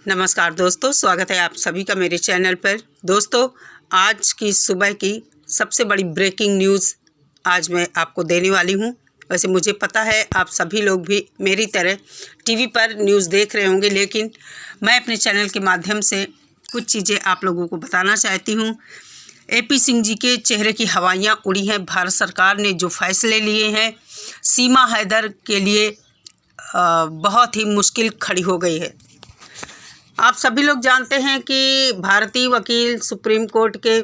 नमस्कार दोस्तों, स्वागत है आप सभी का मेरे चैनल पर। दोस्तों, आज की सुबह की सबसे बड़ी ब्रेकिंग न्यूज़ आज मैं आपको देने वाली हूं। वैसे मुझे पता है आप सभी लोग भी मेरी तरह टीवी पर न्यूज़ देख रहे होंगे, लेकिन मैं अपने चैनल के माध्यम से कुछ चीज़ें आप लोगों को बताना चाहती हूं। AP सिंह जी के चेहरे की हवाइयां उड़ी हैं। भारत सरकार ने जो फैसले लिए हैं, सीमा हैदर के लिए बहुत ही मुश्किल खड़ी हो गई है। आप सभी लोग जानते हैं कि भारतीय वकील सुप्रीम कोर्ट के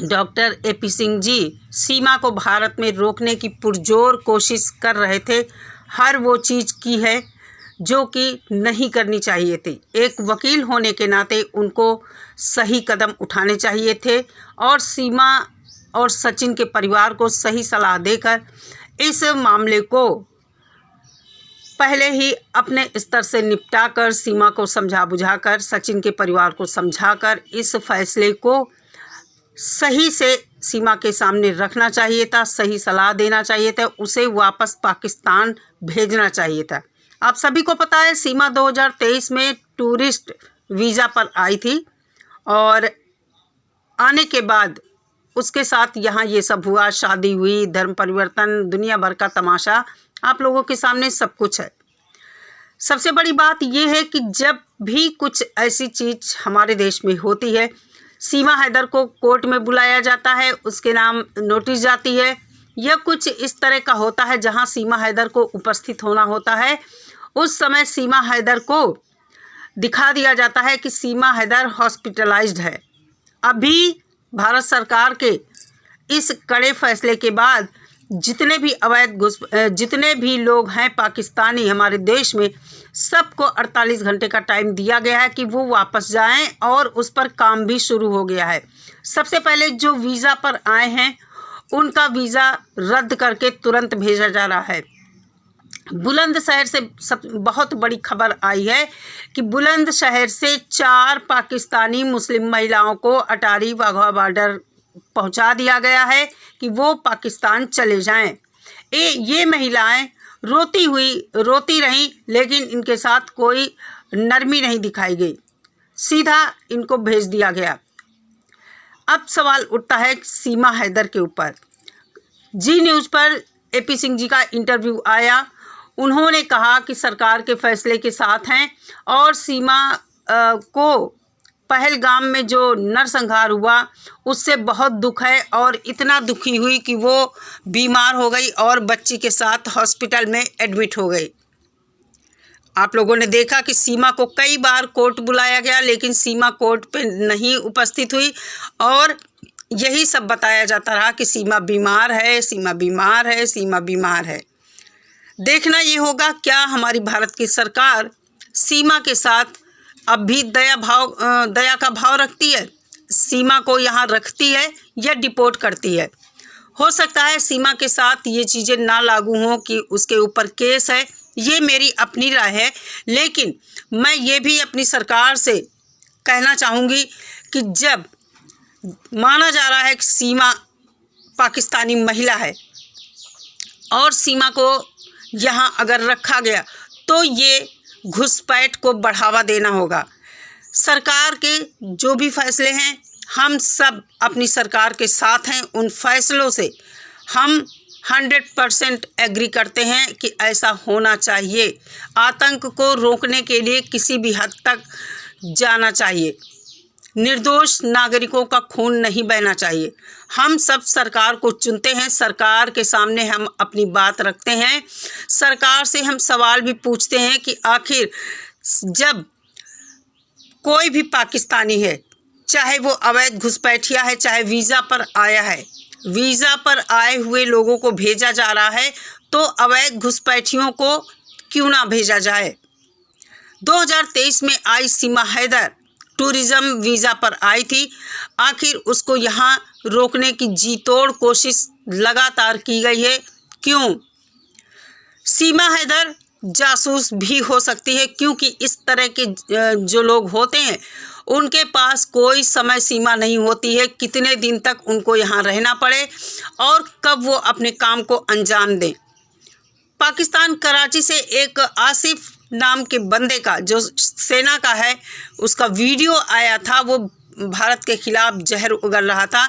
डॉक्टर AP सिंह जी सीमा को भारत में रोकने की पुरजोर कोशिश कर रहे थे। हर वो चीज़ की है जो कि नहीं करनी चाहिए थी। एक वकील होने के नाते उनको सही कदम उठाने चाहिए थे और सीमा और सचिन के परिवार को सही सलाह देकर इस मामले को पहले ही अपने स्तर से निपटाकर, सीमा को समझा बुझाकर, सचिन के परिवार को समझाकर इस फैसले को सही से सीमा के सामने रखना चाहिए था, सही सलाह देना चाहिए था, उसे वापस पाकिस्तान भेजना चाहिए था। आप सभी को पता है सीमा 2023 में टूरिस्ट वीज़ा पर आई थी और आने के बाद उसके साथ यहाँ ये सब हुआ, शादी हुई, धर्म परिवर्तन, दुनिया भर का तमाशा आप लोगों के सामने सब कुछ है। सबसे बड़ी बात यह है कि जब भी कुछ ऐसी चीज़ हमारे देश में होती है, सीमा हैदर को कोर्ट में बुलाया जाता है, उसके नाम नोटिस जाती है, यह कुछ इस तरह का होता है जहां सीमा हैदर को उपस्थित होना होता है। उस समय सीमा हैदर को दिखा दिया जाता है कि सीमा हैदर हॉस्पिटलाइज्ड है। अभी भारत सरकार के इस कड़े फैसले के बाद जितने भी लोग हैं पाकिस्तानी हमारे देश में, सबको 48 घंटे का टाइम दिया गया है कि वो वापस जाएं और उस पर काम भी शुरू हो गया है। सबसे पहले जो वीज़ा पर आए हैं उनका वीज़ा रद्द करके तुरंत भेजा जा रहा है। बुलंदशहर से बहुत बड़ी खबर आई है कि बुलंदशहर से 4 पाकिस्तानी मुस्लिम महिलाओं को अटारी वाघा बॉर्डर पहुंचा दिया गया है कि वो पाकिस्तान चले जाएं। ये महिलाएं रोती रहीं, लेकिन इनके साथ कोई नरमी नहीं दिखाई गई, सीधा इनको भेज दिया गया। अब सवाल उठता है सीमा हैदर के ऊपर। जी न्यूज़ पर AP सिंह जी का इंटरव्यू आया। उन्होंने कहा कि सरकार के फैसले के साथ हैं और सीमा को पहलगाम में जो नरसंहार हुआ उससे बहुत दुख है और इतना दुखी हुई कि वो बीमार हो गई और बच्ची के साथ हॉस्पिटल में एडमिट हो गई। आप लोगों ने देखा कि सीमा को कई बार कोर्ट बुलाया गया, लेकिन सीमा कोर्ट पे नहीं उपस्थित हुई और यही सब बताया जाता रहा कि सीमा बीमार है, सीमा बीमार है, सीमा बीमार है। देखना ये होगा क्या हमारी भारत की सरकार सीमा के साथ अब भी दया का भाव रखती है, सीमा को यहाँ रखती है या डिपोर्ट करती है। हो सकता है सीमा के साथ ये चीज़ें ना लागू हों कि उसके ऊपर केस है, ये मेरी अपनी राय है, लेकिन मैं ये भी अपनी सरकार से कहना चाहूँगी कि जब माना जा रहा है कि सीमा पाकिस्तानी महिला है और सीमा को यहाँ अगर रखा गया तो ये घुसपैठ को बढ़ावा देना होगा। सरकार के जो भी फैसले हैं, हम सब अपनी सरकार के साथ हैं। उन फैसलों से हम 100% एग्री करते हैं कि ऐसा होना चाहिए। आतंक को रोकने के लिए किसी भी हद तक जाना चाहिए। निर्दोष नागरिकों का खून नहीं बहना चाहिए। हम सब सरकार को चुनते हैं, सरकार के सामने हम अपनी बात रखते हैं, सरकार से हम सवाल भी पूछते हैं कि आखिर जब कोई भी पाकिस्तानी है, चाहे वो अवैध घुसपैठिया है, चाहे वीज़ा पर आया है, वीज़ा पर आए हुए लोगों को भेजा जा रहा है, तो अवैध घुसपैठियों को क्यों ना भेजा जाए। 2023 में आई सीमा हैदर टूरिज़्म वीज़ा पर आई थी, आखिर उसको यहाँ रोकने की जी तोड़ कोशिश लगातार की गई है। क्यों? सीमा हैदर जासूस भी हो सकती है, क्योंकि इस तरह के जो लोग होते हैं उनके पास कोई समय सीमा नहीं होती है, कितने दिन तक उनको यहाँ रहना पड़े और कब वो अपने काम को अंजाम दें। पाकिस्तान कराची से एक आसिफ नाम के बंदे का, जो सेना का है, उसका वीडियो आया था। वो भारत के खिलाफ जहर उगल रहा था।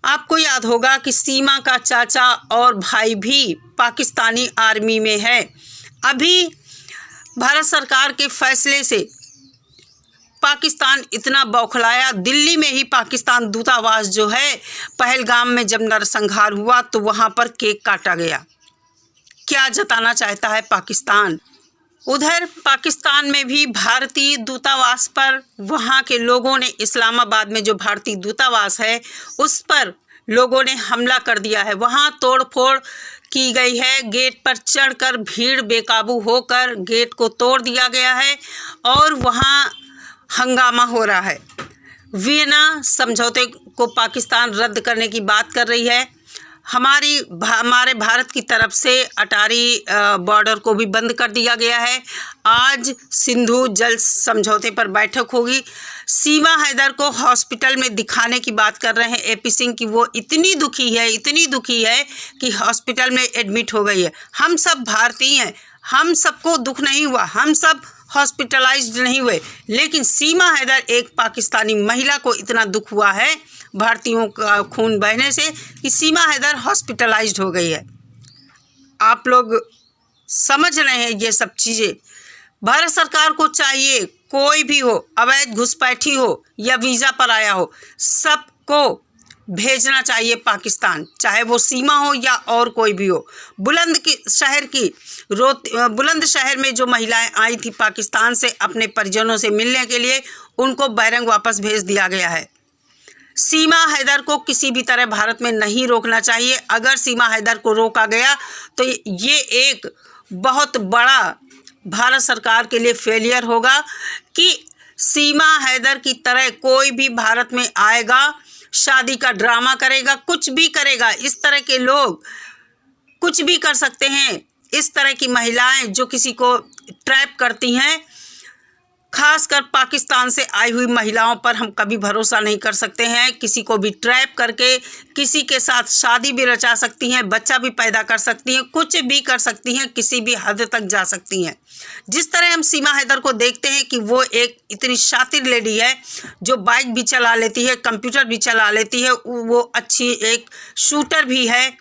आपको याद होगा कि सीमा का चाचा और भाई भी पाकिस्तानी आर्मी में है। अभी भारत सरकार के फैसले से पाकिस्तान इतना बौखलाया, दिल्ली में ही पाकिस्तान दूतावास जो है, पहलगाम में जब नरसंहार हुआ तो वहाँ पर केक काटा गया। क्या जताना चाहता है पाकिस्तान? उधर पाकिस्तान में भी भारतीय दूतावास पर वहाँ के लोगों ने, इस्लामाबाद में जो भारतीय दूतावास है उस पर लोगों ने हमला कर दिया है। वहाँ तोड़फोड़ की गई है। गेट पर चढ़कर भीड़ बेकाबू होकर गेट को तोड़ दिया गया है और वहाँ हंगामा हो रहा है। वियना समझौते को पाकिस्तान रद्द करने की बात कर रही है। हमारे भारत की तरफ से अटारी बॉर्डर को भी बंद कर दिया गया है। आज सिंधु जल समझौते पर बैठक होगी। सीमा हैदर को हॉस्पिटल में दिखाने की बात कर रहे हैं एपी सिंह की। वो इतनी दुखी है कि हॉस्पिटल में एडमिट हो गई है। हम सब भारतीय हैं, हम सबको दुख नहीं हुआ, हम सब हॉस्पिटलाइज्ड नहीं हुए, लेकिन सीमा हैदर एक पाकिस्तानी महिला को इतना दुख हुआ है भारतीयों का खून बहने से कि सीमा हैदर हॉस्पिटलाइज्ड हो गई है। आप लोग समझ रहे हैं ये सब चीज़ें। भारत सरकार को चाहिए, कोई भी हो, अवैध घुसपैठी हो या वीज़ा पर आया हो, सबको भेजना चाहिए पाकिस्तान, चाहे वो सीमा हो या और कोई भी हो। बुलंदशहर में जो महिलाएं आई थी पाकिस्तान से अपने परिजनों से मिलने के लिए, उनको बैरंग वापस भेज दिया गया है। सीमा हैदर को किसी भी तरह भारत में नहीं रोकना चाहिए। अगर सीमा हैदर को रोका गया तो ये एक बहुत बड़ा भारत सरकार के लिए फेलियर होगा कि सीमा हैदर की तरह कोई भी भारत में आएगा, शादी का ड्रामा करेगा, कुछ भी करेगा। इस तरह के लोग कुछ भी कर सकते हैं। इस तरह की महिलाएं जो किसी को ट्रैप करती हैं, खासकर पाकिस्तान से आई हुई महिलाओं पर हम कभी भरोसा नहीं कर सकते हैं। किसी को भी ट्रैप करके किसी के साथ शादी भी रचा सकती हैं, बच्चा भी पैदा कर सकती हैं, कुछ भी कर सकती हैं, किसी भी हद तक जा सकती हैं। जिस तरह हम सीमा हैदर को देखते हैं कि वो एक इतनी शातिर लेडी है जो बाइक भी चला लेती है, कंप्यूटर भी चला लेती है, वो अच्छी एक शूटर भी है,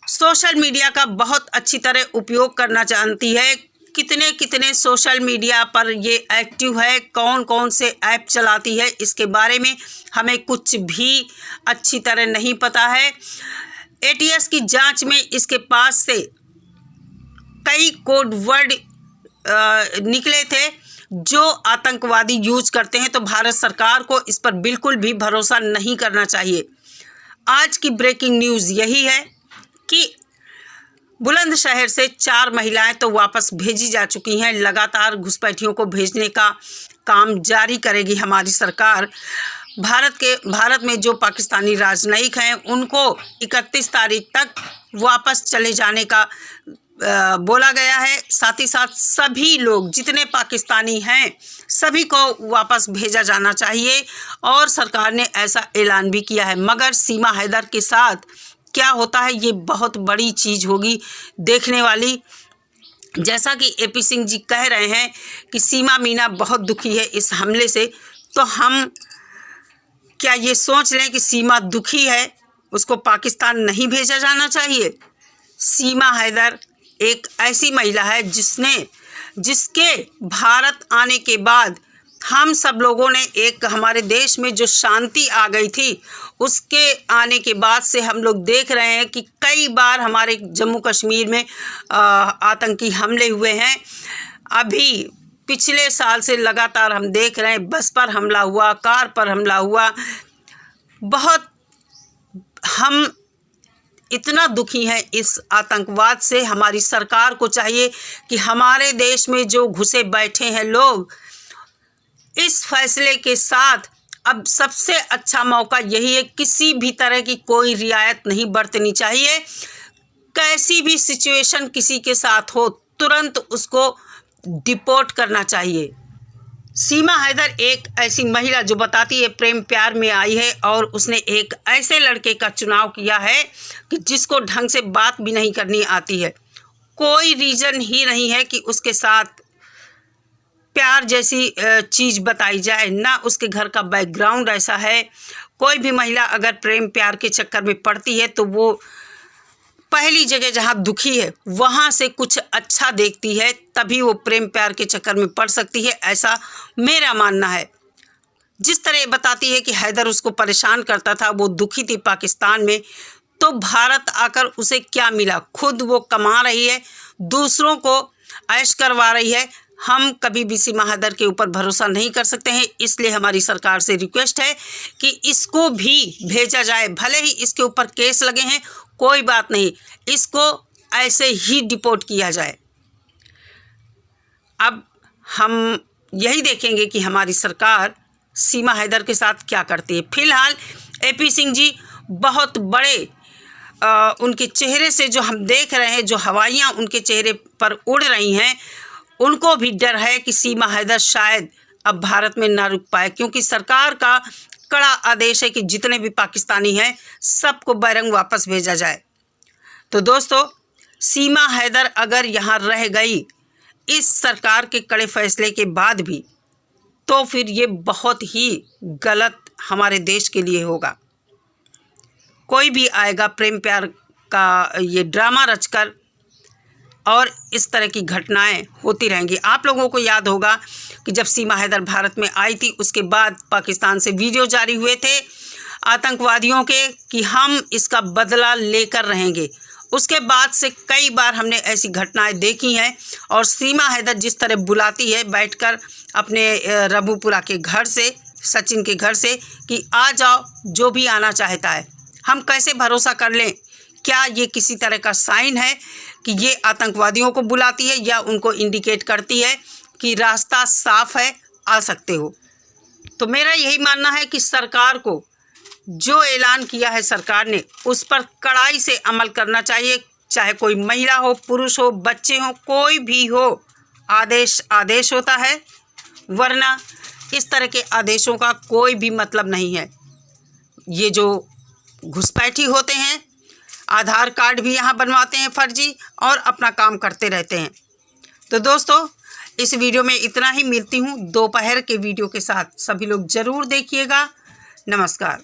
सोशल मीडिया का बहुत अच्छी तरह उपयोग करना जानती है। कितने कितने सोशल मीडिया पर ये एक्टिव है, कौन कौन से ऐप चलाती है, इसके बारे में हमें कुछ भी अच्छी तरह नहीं पता है। एटीएस की जांच में इसके पास से कई कोड वर्ड निकले थे जो आतंकवादी यूज करते हैं, तो भारत सरकार को इस पर बिल्कुल भी भरोसा नहीं करना चाहिए। आज की ब्रेकिंग न्यूज़ यही है कि बुलंदशहर से 4 महिलाएं तो वापस भेजी जा चुकी हैं। लगातार घुसपैठियों को भेजने का काम जारी करेगी हमारी सरकार। भारत में जो पाकिस्तानी राजनयिक हैं उनको 31 तारीख तक वापस चले जाने का बोला गया है। साथ ही साथ सभी लोग जितने पाकिस्तानी हैं सभी को वापस भेजा जाना चाहिए और सरकार ने ऐसा ऐलान भी किया है। मगर सीमा हैदर के साथ क्या होता है ये बहुत बड़ी चीज़ होगी देखने वाली। जैसा कि एपी सिंह जी कह रहे हैं कि सीमा मीना बहुत दुखी है इस हमले से, तो हम क्या ये सोच लें कि सीमा दुखी है, उसको पाकिस्तान नहीं भेजा जाना चाहिए? सीमा हैदर एक ऐसी महिला है जिसके भारत आने के बाद हम सब लोगों ने, एक हमारे देश में जो शांति आ गई थी, उसके आने के बाद से हम लोग देख रहे हैं कि कई बार हमारे जम्मू कश्मीर में आतंकी हमले हुए हैं। अभी पिछले साल से लगातार हम देख रहे हैं, बस पर हमला हुआ, कार पर हमला हुआ। बहुत हम इतना दुखी हैं इस आतंकवाद से। हमारी सरकार को चाहिए कि हमारे देश में जो घुसे बैठे हैं लोग, इस फैसले के साथ अब सबसे अच्छा मौका यही है, किसी भी तरह की कोई रियायत नहीं बरतनी चाहिए। कैसी भी सिचुएशन किसी के साथ हो, तुरंत उसको डिपोर्ट करना चाहिए। सीमा हैदर एक ऐसी महिला जो बताती है प्रेम प्यार में आई है और उसने एक ऐसे लड़के का चुनाव किया है कि जिसको ढंग से बात भी नहीं करनी आती है। कोई रीज़न ही नहीं है कि उसके साथ जैसी चीज़ बताई जाए, ना उसके घर का बैकग्राउंड ऐसा है। कोई भी महिला अगर प्रेम प्यार के चक्कर में पड़ती है तो वो पहली जगह जहाँ दुखी है वहाँ से कुछ अच्छा देखती है, तभी वो प्रेम प्यार के चक्कर में पड़ सकती है, ऐसा मेरा मानना है। जिस तरह ये बताती है कि हैदर उसको परेशान करता था, वो दुखी थी पाकिस्तान में, तो भारत आकर उसे क्या मिला? खुद वो कमा रही है, दूसरों को ऐश करवा रही है। हम कभी भी सीमा हैदर के ऊपर भरोसा नहीं कर सकते हैं, इसलिए हमारी सरकार से रिक्वेस्ट है कि इसको भी भेजा जाए। भले ही इसके ऊपर केस लगे हैं, कोई बात नहीं, इसको ऐसे ही डिपोर्ट किया जाए। अब हम यही देखेंगे कि हमारी सरकार सीमा हैदर के साथ क्या करती है। फिलहाल AP सिंह जी बहुत बड़े उनके चेहरे से जो हम देख रहे हैं, जो हवाइयाँ उनके चेहरे पर उड़ रही हैं, उनको भी डर है कि सीमा हैदर शायद अब भारत में ना रुक पाए, क्योंकि सरकार का कड़ा आदेश है कि जितने भी पाकिस्तानी हैं सबको बैरंग वापस भेजा जाए। तो दोस्तों, सीमा हैदर अगर यहाँ रह गई इस सरकार के कड़े फैसले के बाद भी, तो फिर ये बहुत ही गलत हमारे देश के लिए होगा। कोई भी आएगा प्रेम प्यार का ये ड्रामा रचकर, और इस तरह की घटनाएं होती रहेंगी। आप लोगों को याद होगा कि जब सीमा हैदर भारत में आई थी, उसके बाद पाकिस्तान से वीडियो जारी हुए थे आतंकवादियों के कि हम इसका बदला लेकर रहेंगे। उसके बाद से कई बार हमने ऐसी घटनाएं देखी हैं, और सीमा हैदर जिस तरह बुलाती है बैठकर अपने रबूपुरा के घर से, सचिन के घर से, कि आ जाओ, जो भी आना चाहता है। हम कैसे भरोसा कर लें? क्या ये किसी तरह का साइन है कि ये आतंकवादियों को बुलाती है, या उनको इंडिकेट करती है कि रास्ता साफ है, आ सकते हो? तो मेरा यही मानना है कि सरकार को जो ऐलान किया है सरकार ने, उस पर कड़ाई से अमल करना चाहिए। चाहे कोई महिला हो, पुरुष हो, बच्चे हो, कोई भी हो, आदेश आदेश होता है, वरना इस तरह के आदेशों का कोई भी मतलब नहीं है। ये जो घुसपैठी होते हैं, आधार कार्ड भी यहाँ बनवाते हैं फर्जी, और अपना काम करते रहते हैं। तो दोस्तों, इस वीडियो में इतना ही। मिलती हूँ दोपहर के वीडियो के साथ। सभी लोग ज़रूर देखिएगा। नमस्कार।